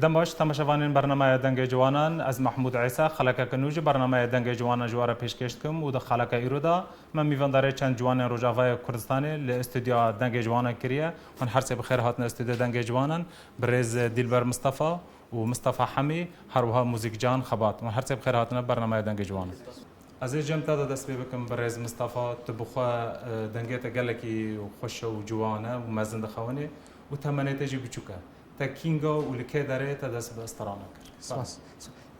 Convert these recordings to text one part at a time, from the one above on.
دمباش تماشاوانین برنامه دنگ جوانان از محمود عیسی خلک کنوج برنامه دنگ جوانان جوار پیشکش کم و د خلک ایرودا من میونداره چند جوان روجاوای کردستان ل استودیو دنگ جوانان کریه من هر سه بخیر هاتن استودیو دنگ جوانان برز دلبر مصطفی و مصطفى حمی هروها موزیک جان خبات من هر سه بخیر هاتن برنامه دنگ جوانان از جمع تا دست بکم برز مصطفى تبخوا دنگت گلکی خوش و جوانه و مزند خوانه و تمنیت جی بچوکه تكينغو ولكي داريت داس باسترانك سپاس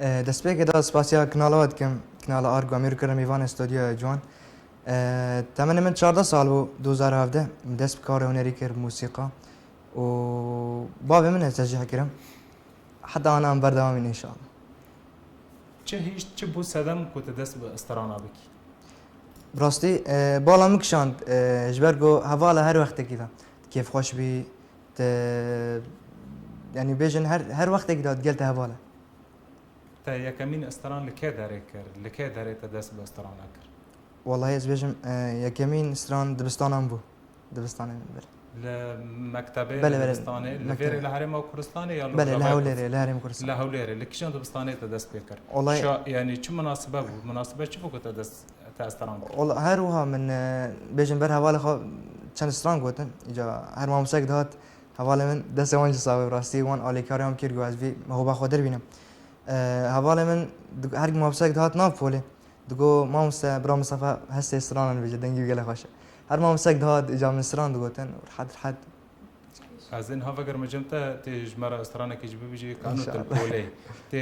دست به که سپاسیا کنالات کم کنال آرگو امیر کرم ایوان استودیو جوان تمنی من 14 سال بود 2017 دست بکار هنری کرد موسیقی و بابی من تشجیع کردم حتى انا ام بردوام ان شاء الله چه هیچ چه بود صدم كنت داس باسترانا بکی براستی بالا مکشاند جبرگو حواله هر وقت کیدا کیف خوش بی يعني بيجن هر وقت قد قلت هواله تا يكمين استران لكي داريكر لكي داريت داس باسترانك والله يز بيجم يكمين استران دبستان امبو دبستان بله لمكتبه بله دبستاني لفيري لهرم او كردستاني يا بله لهوليري لهرم كردستان لهوليري لكشان دبستاني تداس بيكر والله يعني شو مناسبه مناسبه شو كنت داس تا استران والله هروها من بيجن بر هواله خو كان استران قوتن اجا هر ما مسك دهات حواله من دست وانج صاحب راستی وان آلی کاریم کردگو از وی ما هو بخاطر بینم حواله من هر کی مابسک دهات ناف پوله دگو ما مست برام مصطفى هست استران بيجي دنگی گله خوشه هر ما مسك دهات اجا من استران دگوتن حد از این ها فکر مجمتا تجمر استرانه که جبه بيجي كانوا تلبولي ت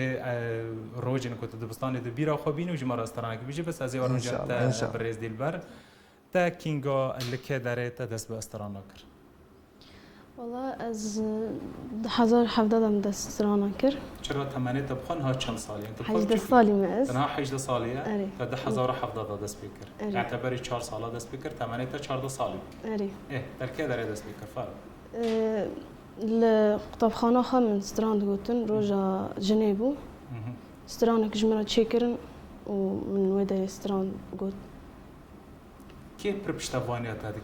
روجن كنت دبستاني دبيرا خوبين وجمر استرانه که بيجي بس از يورن جمتا بريز ديلبر تا كينغو اللي كداره تدس باسترانه كر والله از 2017 دست استرانا كر چرا تمنی تبخون ها چند سالی انت 18 سالي ماز تنها 18 سالیه اري تا 2017 دست بکر اعتباری 4 ساله دست بکر تمنی تا 14 سالی اري ايه ترکیه داره دست بکر فرق القطبخانه من ستراند قوتن روجا جنيبو سترانا كجمرة تشيكرن ومن ودا ستراند قوت كي بربشتوانيات هذيك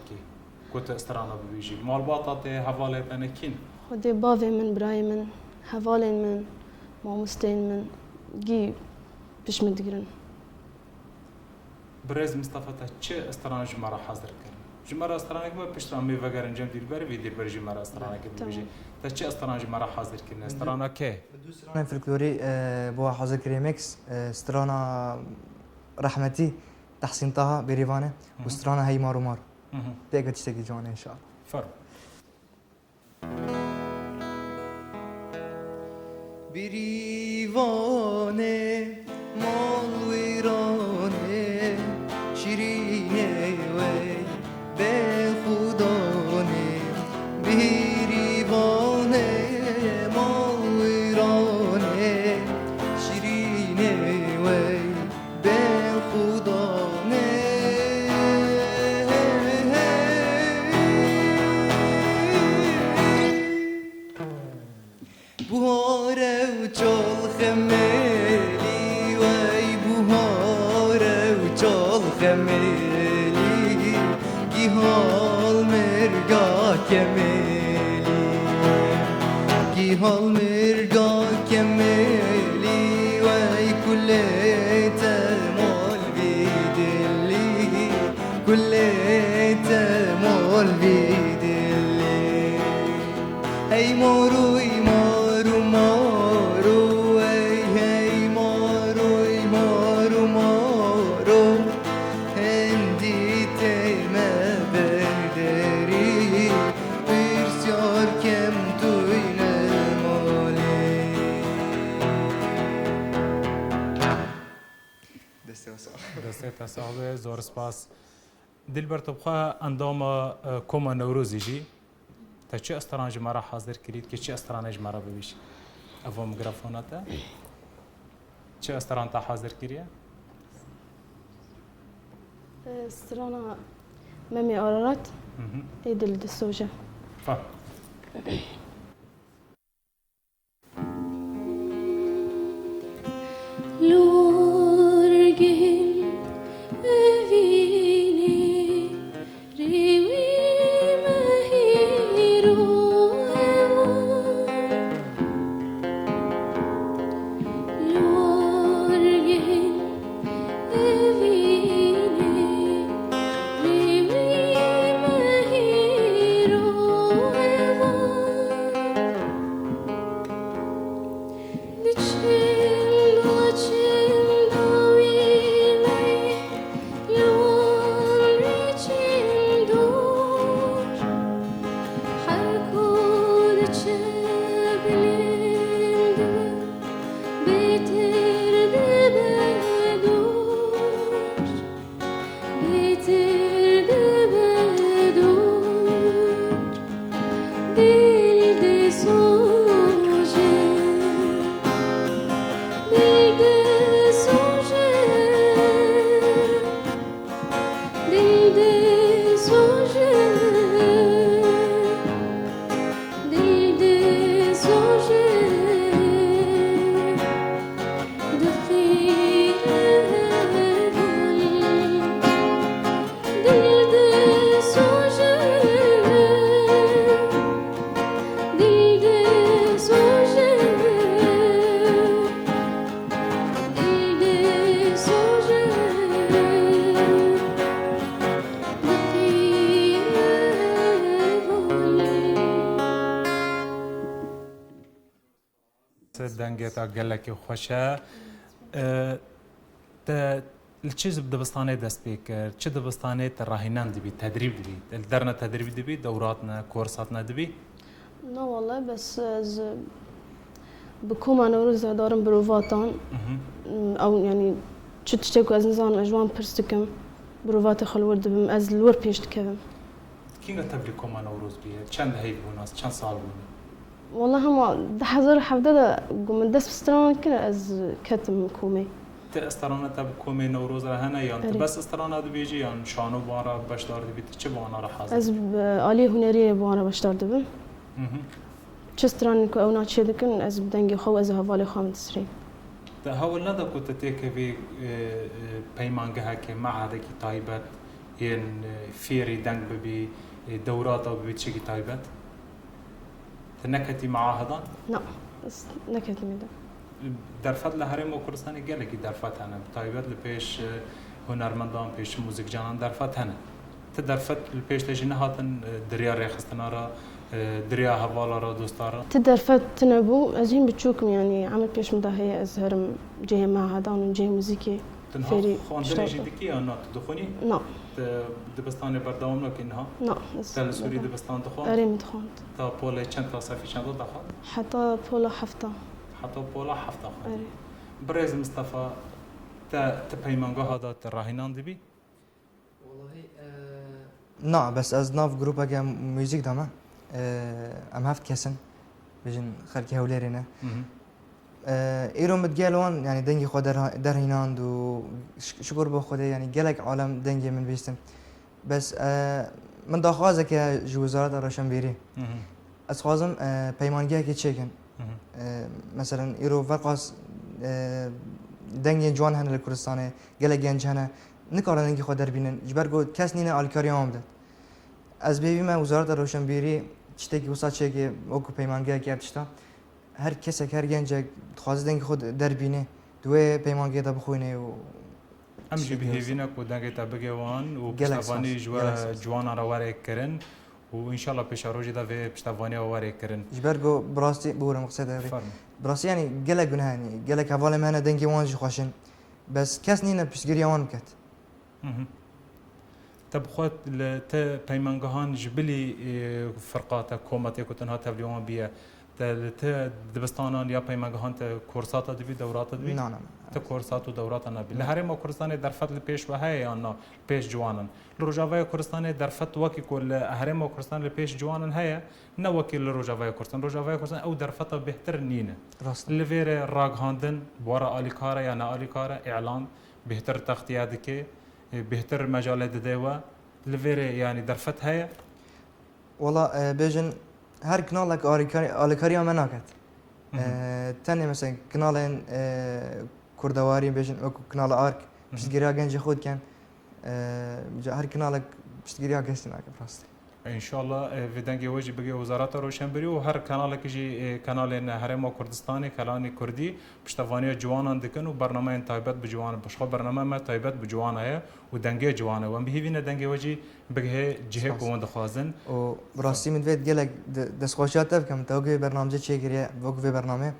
كنت استرانا بيجي مال باطاتي حوالات انا كين خدي بافي من براي من حوالين من مامستين من جي بش مدقرن برز مصطفى تا استرانا جمرة حاضر كرن جمرة استرانا كما بشتران مي وغير انجام دير بر في دير بر جمرة استرانا كما بيجي تا استرانا جمرة حاضر كرن استرانا كي استرانا فلكلوري بو حاضر كريمكس استرانا رحمتي تحسين طه بريفانه واسترانا هي مارو مارو تقدر تشتكي جوانا ان شاء الله فرق بريفانه مال ويرانه شيرينه وي بخدانه بريفانه مال ويرانه شيرينه وي بخدانه بهاره و چال خملی وی بهاره و چال خملی گیهال مرگا کملی گیهال مرگا کملی وی کلیت مال بیدلی کلیت مال بیدلی ای موروی مارو مارو ای ماروی مارو مارو هندی تیمه بردری بسیار کم توی نمالی دسته تصاحب زور سپاس دلبر تبخوا اندام کوما نوروزی جی تا چه استران جمرة حاضر کرید که چه استران جمرة ببیش افو مگرافوناتا چه استران تا حاضر کریه سترانا مامي أورارات ايد الدسوجة فا لورجين أفيني ريوي مهيرو سپاس دنگتا گلکی خوشه الچیز دبستانه دست بیکر چه دبستانه تراهینان دبی تدریب دبی درنا تدریب دبی دوراتنا کورساتنا دبی نه والله بس از بكوما نوروز دارم بروفاتان او يعني شو تشتكوا از نظام اجوان برستكم بروفات خلور دبم از الور بيش تكبم كينغ تبري كوما نوروز بيه چند هي بوناس چند سال بون والله هم ده حضر حفده قوم دس بستران كده از كتم كومي استرانه تب کومی نوروز را هنه یا بس استرانه دو بیجی یا شانو بارا بشدار دبی چه بانا را حاضر از عالی هنری بانا بشدار دبم چه استران کو اونا چه دکن از بدنگ خو از حواله خام تسری ده هول ندا كنت تيك في بيمانجها كي معهد كي تايبت ين فيري دنگ ببي دورات او ببي تشي تايبت تنكتي معاهدا لا بس نكت ميدا در فضل هرم و کردستان گلکی در فت هنه تایبت لپیش هنرمندان پیش موزیک جانان در فت هنه ت در فت لپیش تجی نهاتن دریا ریخستنا را دریا حوالا را دوستارا تدر فت نبو ازين بتشوكم يعني عمل بيش مضاهية ازهرم جاي مع هدان جاي موزيكي تنها خواندنی جدیکی یا نه تدخونی؟ نه دبستان بردوام نکنها؟ نه تل سوری دبستان دخوان؟ اريم دخوند تا پول چند تا صفی چند دخوان؟ حتى بولا حفطة حتى بولا حفطة خواند برز مصطفى تا پیمانگاه هادا راهینان دبی؟ نه بس از ناف گروپا که موزیک دامه ام هفت کسن بجن خلقی هوليرينا ایرون متقالون يعني دنگي خود در هيناند و شكر بو خود يعني قالك عالم دنگي من بيستن بس من دا خوازه که جو وزارت روشنبیری از خوازم پیمانگی که چیکن مثلا ایرو فرقاس دنگي جوان هنه لکردستانه قالك گنج هنه نکاره دنگي خود در بینن جبر گو کس نینه آلکاری آمدد از بیوی من وزارت روشنبیری چتێکی وسا چێکی وەکو پەیمانگەیەکی تشتا هەر کەسێک هەر گەنجێک دخوازی دەنگی خۆ دەربینێ دوێ پەیمانگەیەدا بخوێنێ و ئەمژی بهێوینە و دەنگێتە بگەوان و پشتیوانی جوانانە وەرێکردن و ئینشاڵڵا پێشە ڕۆژێدا vê پشتیوانیەوە وەرێکردن ji ber got birastî bûrim qisê de birastî yanî gelek gunehê gelek hevalê me hene dengê wan jî xweşin bes kes nîne piştgiriya wan biket تبخوت ت پیمانگاهان جبلی فرقات کومتی که تنها تبلیغان بیه ت دبستانان یا پیمانگاهان ت کورسات دبی دورات دبی نه ت کورسات و دورات نبی لهرم کردستان در فتل پیش و های یا نه پیش جوانن لروجاوای کردستان در فت وکی کل هرم کردستان پیش جوانن های نه وکی لروجاوای کردستان او در فت بهتر نینه لویر راگهاندن بورا آلیکارا یا نه آلیکارا اعلان بهتر تختیاد که بهتر مجال ددوا لفيري يعني درفت هيا والله بيجن هر كنالك آلكاريا مناكت تاني مثلا كنالين كردواري بيجن اكو كنال ارك بشتغيريا گنج خود كان هر كنالك بشتغيريا گستناك براستي ان شاء الله في دنگي وجي بگي وزارت روشنبري و هر كنال كجي كنال هرم كردستاني كلاني كردي پشتواني جوانان دكن و برنامه تايبت بجوان بشخو برنامه ما تايبت بجوان هي و دنگي جوانه و بهينا دنگي وجي بگي جهه كون دخوازن و براستي من فيت گلك دسخوشات تفكم توگي برنامج چيگري وقف برنامه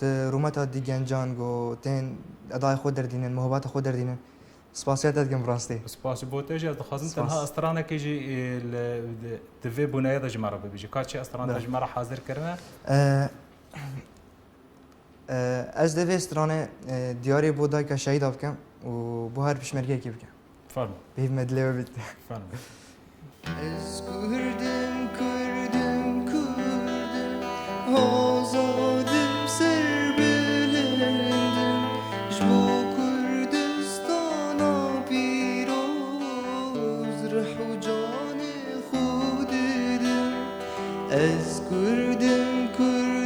رومات دي گنجان گو تين ادای خود دردينن محبت خود دردينن سپاسیت دادم براستی. سپاسی بودش از خواستن تنها استرانه که جی دوی بنیه داشت مرا ببیجی. کارچی استرانه داشت مرا حاضر کردن؟ از دوی استرانه دیاری بوده که شهید آفکم و بهار پیشمرگی کی بکم. فرم. بیم مدلی و بیت. فرم. از کردم آزادم سر بلندم جبو از کردم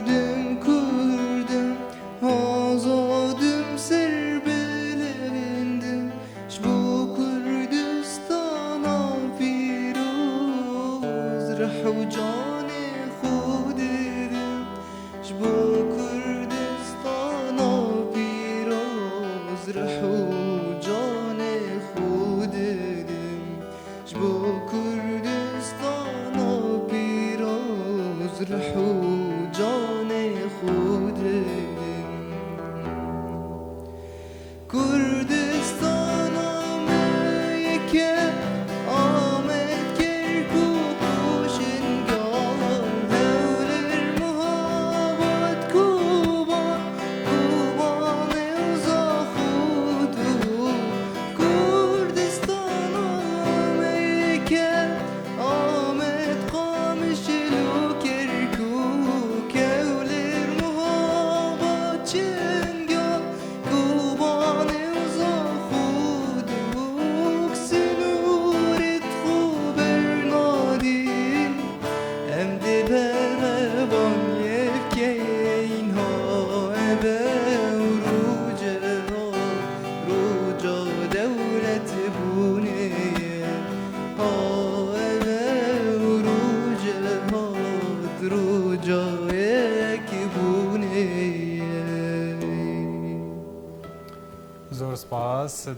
آزادم سر بلندم جبو کردستانا پیروز رح و جان خودم جبو کردستانا پیروز رح و جان خودم جبو کردستانا رح و جان خود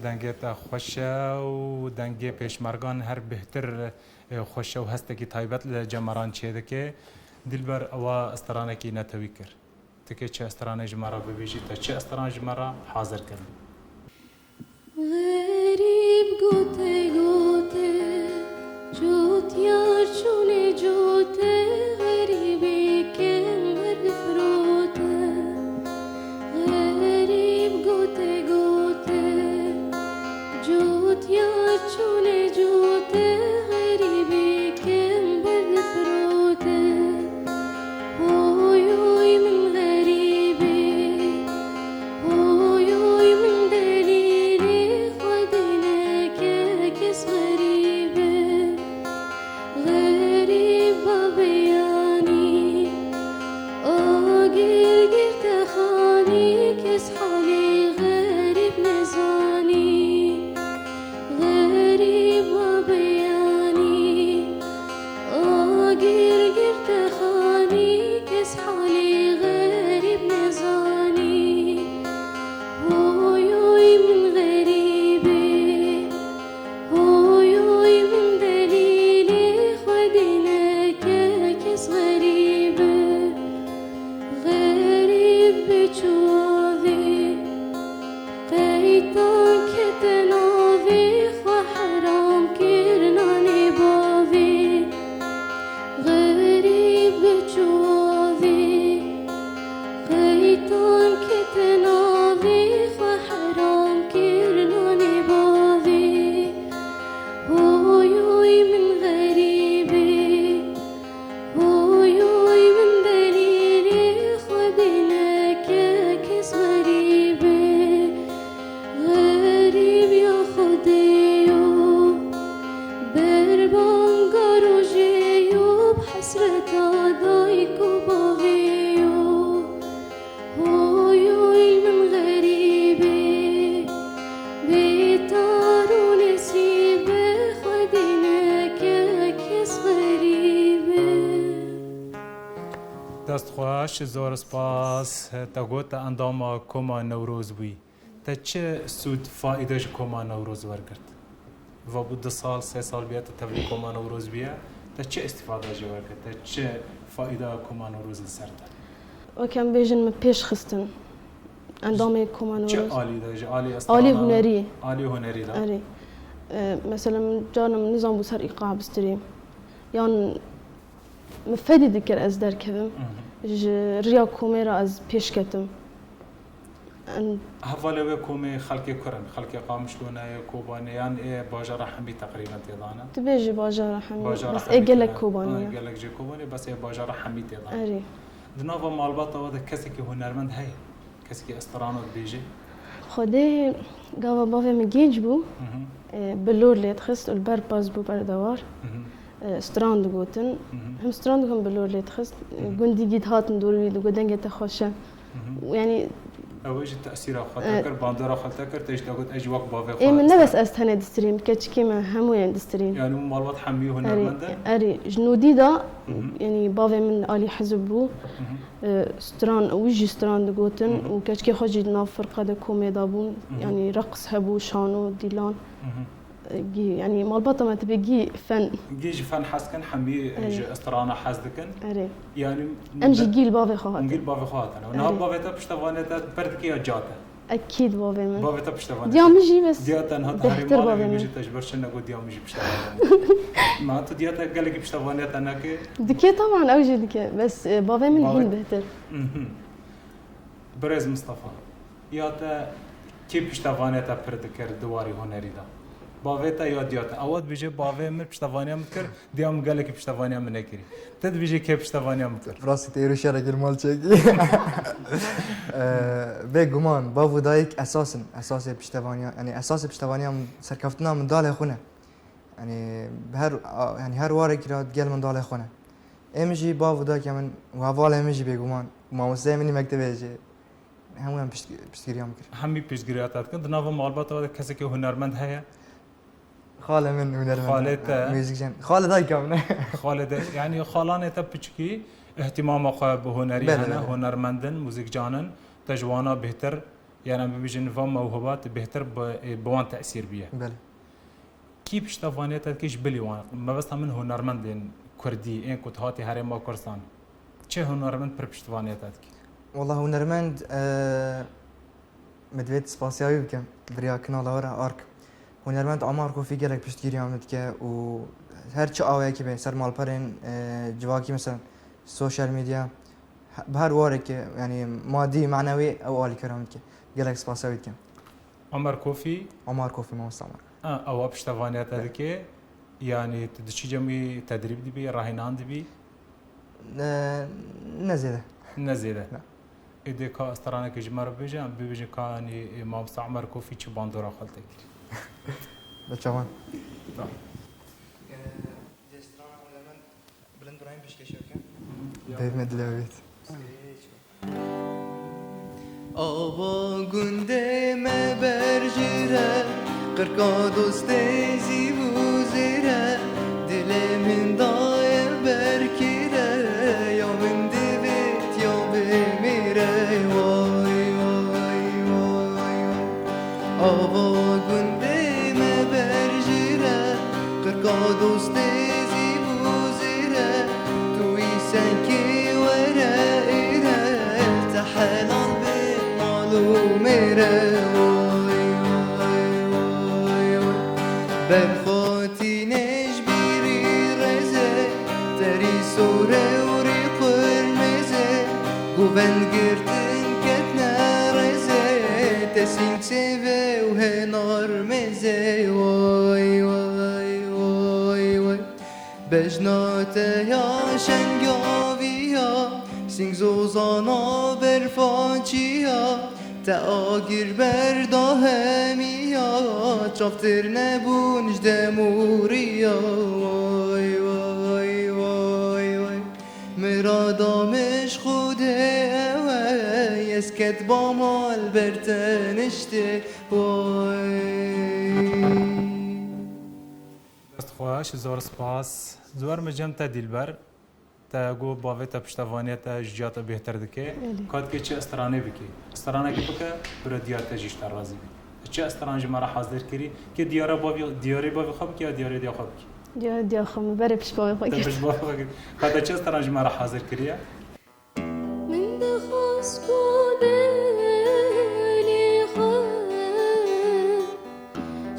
دنگت خوشه و دنگ پیشمرگان هر بهتر خوشه و هسته کی تایبت لجمران چیده که دلبر اوا استرانه کی نتوی کر تکه چه استرانه جمرا ببیجی تا چه استرانه جمرا حاضر کردن غریب گوته گوته جوت یار چونه جوته غریبی کم بفروته غریب گوته گوته جوت یار چونه جوته غریبی کم بفروته هوی هوی من غریبی هوی هوی من دلیلی خودینه که کس غریبه غریب بیانی آگیر گرد خانی کس حالی غریب نزانی غریب بیانی آگیر گرد خانی کس حالی غریب نزانی هوی هوی من غریبی هوی هوی من دلیلی خودینه که کس غریبه غریب بچوی قیتان که تناوی خو حرام کرنانی باوی غریب بچوی قیتان که تناوی خو حرام کرنانی باوی هوی هوی من غریبی هوی هوی من دلیلی خودینه که کس غریبه غریب یا خودیو بربانگار و جیو بحسرت آدایک و باویو هوی هوی من غریبی بیتار و نصیبه خودینه که کس غریبه دست خوش زور سپاس تا گوت اندام کما نوروز بوی تا چه سود فایدهش کما نوروز ورکرد و بود 2 سال 3 سال بیاد تبلی کما نوروز بیا تا چه استفاده جا ورکرد تا چه فایده کما نوروز سرد وكان بيجن من بيش خستن اندامي كمان چه وروز عالی داره عالی است عالی هنری عالی هنری داره اري مثلا جانا من نظام بسر ايقاع بستريم يعني مفادي ذكر از در كذا ريا كوميرا از بيش كتم حواله و کومه خلق کرن خلق قامشلونه کوبانه یعنی باجر حمی تقریبا تیدانه تبيجي باجر حمي باجر بس حمی اجلك تیدانه. كوبانيا اجلك جي کوبانه بس باجر حمی تیدانه اري دناوا مالبات و کسی که هنرمند هی کسی که استرانو بیجی خدي قاوا بافي من جيج بو بلور ليت خست البر باز بو بردوار ستراند گوتن هم ستراند هم بلور ليت خست گندی گید هاتن دوروی دو گدنگ تخوشه يعني اوج التاثير خاطر باندرا خاطر تيش تاخذ اجي وقت بافي اي من نفس استهنى دستريم كاتش كيما همو يعني دستريم يعني مالبات حمي هنرمنده اري جنودي دا يعني بافي من الي حزب بو ستران ويجي ستران دغوتن وكاتش كي خوجي ناف فرقه دا كوميدا بون يعني رقص هبو شانو ديلان يعني مالبطه ما تبقي فن جيج فن حسكن حمي استرانه حزدكن اري يعني انجي جيل بافي خاطر نجيل بافي خاطر ونها بافي تا بشتوانه بردكي جاته اكيد بافي من بافي تا بشتوانه ديامجي بس دياتا انها بهتر تهري بافي مالي من بيجي تجبرش انه ديامجي بشتوانه ما تو دياتا قال لك بشتوانه انك دكي طبعا اوجي دكي بس بافي من هين بهتر برز مصطفى ياتا كيف بشتوانه تا بردكر دواري هنري دا باویتا یا دیاتا اواد بیجه باوی من پشتوانیا مکر دیام گله کی پشتوانیا من نکری تد بیجه کی پشتوانیا مکر راسي تيرو شارك المال تشيكي بگمان باو دايك اساس بشتوانيا يعني اساس بشتوانيا سركفتنا من داله خونه يعني بهر يعني هر واره كرا قال من داله خونه امجي باو دايك من وحواله امجي بگمان ما مسلمني مكتب اجي همون بشتگیری هم کرد همی پیشگیریات کن دناو مالبات و کسی که هنرمند هست خاله من هنرمند خالت موزیکشن خاله دای کامنه خالد يعني خالانه تا بچکی اهتمام خو به هنری بله هنه بله. هنرمندن موزیک جانن تجوانا بهتر يعني ببيجن فما موهبات بهتر بوان تأثير بيه بله كي بشتافانيت كيش بليوان ما بس من هنرمند كردي إن كنت هاتي هرم ما كردستان چه هنرمند پر بشتافانيت كي والله هنرمند مدويت سباسياوي بكم بريا كنال ورا ارك هنرمند عمر كوفي جالك بشتيري عملت كه و هر چه آوایی که به سر مالپرین جواکی مثلا سوشال میدیا بهر واره که یعنی مادی معنوی او عالی کرامت که گلکس پاسوید که عمر كوفي ما مستعمر او بشتافانيت كي يعني تدشي جمي تدريب دبي راهنان دبي نزيده نزيده لا. إذا كا استرانة كجمر بيجي كاني ما مستعمر كوفي چه باندورا خلتك بچوان طيب بلند برایم بشکشی که بيت مدلويت آوا گنده مبرجره قرقا دوسته زیوزره دل من دای برکره یا من دویت یا بمیره وای وای وای آوا گنده مبرجره قرقا دوسته زیوزره توی سنکی ورائره تحلال به معلومره برخوتی نجبیری رزه تری سوره و ری قرمزه گوبند گردن کت نرزه تسین سیوه و هنار مزه وای وای وای وای بجناته یا شنگاوی ها سینگ زوزانا برفاچی ها تاگیر بردا همیا چافتر نبونج دموریا وای وای وای وای مرادامش خوده وای اسکت با مال برتنشته وای دست خواهش زور سپاس زور مجم تا دیلبر تا گو باوی تا پشتوانیت تا جیات بهتر دکه کاد که چه استرانه بکی استرانه که بکه برای دیار تجیش تر رازی بی چه استرانه جمع را حاضر کری که دیاره باوی خواب که یا دیاره دیا خواب کی دیا خم بره پیش باوی خواه پیش باوی خواب کی کاد چه استرانه جمع را حاضر کریه من دخواست کودلی خواه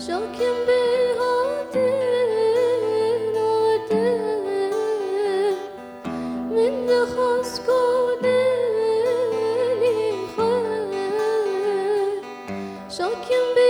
شاکم به من دخواست کودلی خواه شاکم به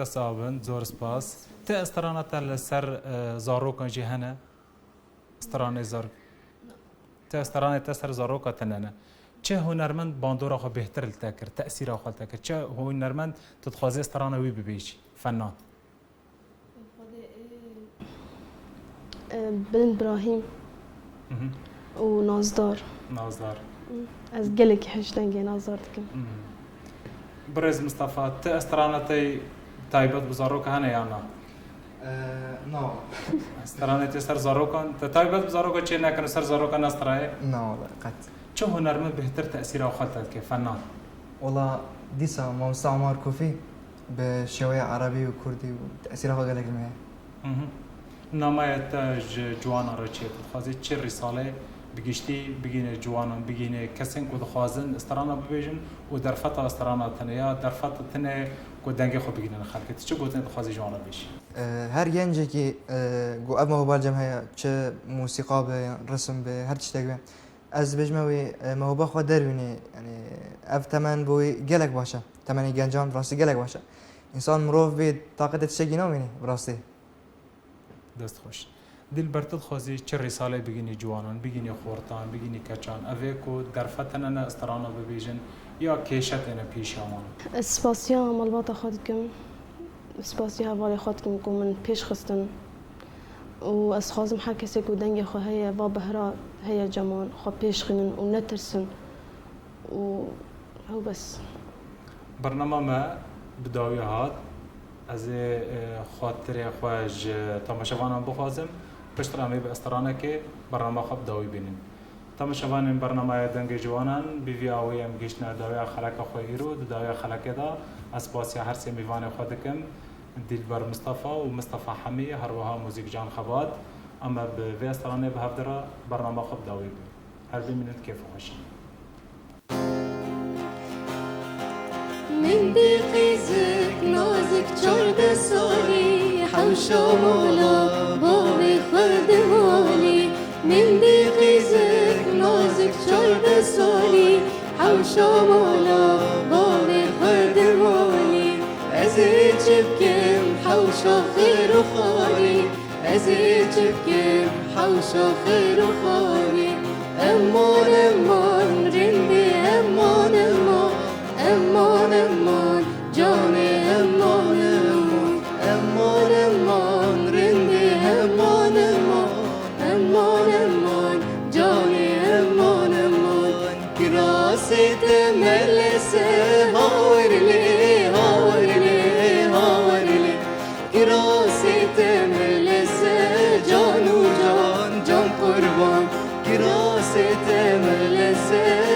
دست صابن زور سپاس ته استرانه تل سر زاروکان جهنه استرانه زار ته استرانه تسر زاروکا تننه چه هنرمند باندورا خو بهتر التاكر تأثير خو التاكر چه هنرمند تتخوازي استرانه وي ببيش فنان بلند براهيم ونازدار از گلک هشتنگی نازدار دکم برز مصطفى ته استرانه تي تايبت بزاروك هنا يانا نه استرانه تی سر زاروکان تایبت زاروکا چه نکنه سر زاروکان استرای نه والله قط چه هنرمند بهتر تأثیر آخالتت که فنان والله ديسا مامستا عمر كوفي بشوية عربي وكردي وتأثيرها قال لك المياه نمایت جوانا را چه تخوازی چه رساله بگیشتی بگینه جوانان بگینه کسین که دخوازن استرانا ببیجن و در فتا استرانا تنه یا در فتا تنه که دنگه خو بگینن خلقت چه گوتن دخوازی جوانا بیش هر ينجي كي جو أب ما هو بالجم هي چه موسيقى برسم بهر تشتاق به از بجموي ما هو باخو دربيني يعني اف تمن بوي جلك باشا تمني جنجام براسي جلك باشا انسان مروف بيد طاقة تشتاقي نوميني براسي دست خوش دل برتد خوازی چه رساله بگینی جوانان بگینی خورتان بگینی کچان اوه کو در فتن نه استرانا ببیجن یا کیشت نه پیشامان سپاسیا مالبات خودکم سپاسیا حوالی خودکم که من پیش خستن و از خازم هر کسی که دنگ خو هیا و بهرا هیا جمان خو پیش خینن و نترسن و هو بس برنامه ما بداوی هات از خاطر خواج تماشاوانان بخوازم پشت رامی به استرانه که برنامه خوب داوی بینیم تماشاوان برنامه دنگ جوانان بیوی آوی ام گشتن داوی خلک خوی رو داوی خلک دا از باسی هر سی میوان خودکم دلبر مصطفى ومصطفى حمية هروها موزيك جان خبات اما به استرانه به هفدرا برنامه خوب داوی بینیم هر بی منت کیف خوشی من بقيزك نازك جرد سالي حوشا مولا بابي خرد مالي من بقيزك نازك جرد سالي حوشا مولا بابي خرد مالي ازيد جبكم حوشا خير وخالي ازيد جبكم حوشا خير وخالي امان امان رندي امان امان امان امان جاني امان امان امان امان رندي امان امان امان امان جاني امان امان كراسي تملسه هاور لي هاور لي هاور لي كراسي تملسه جان و جان جان قربان كراسي تملسه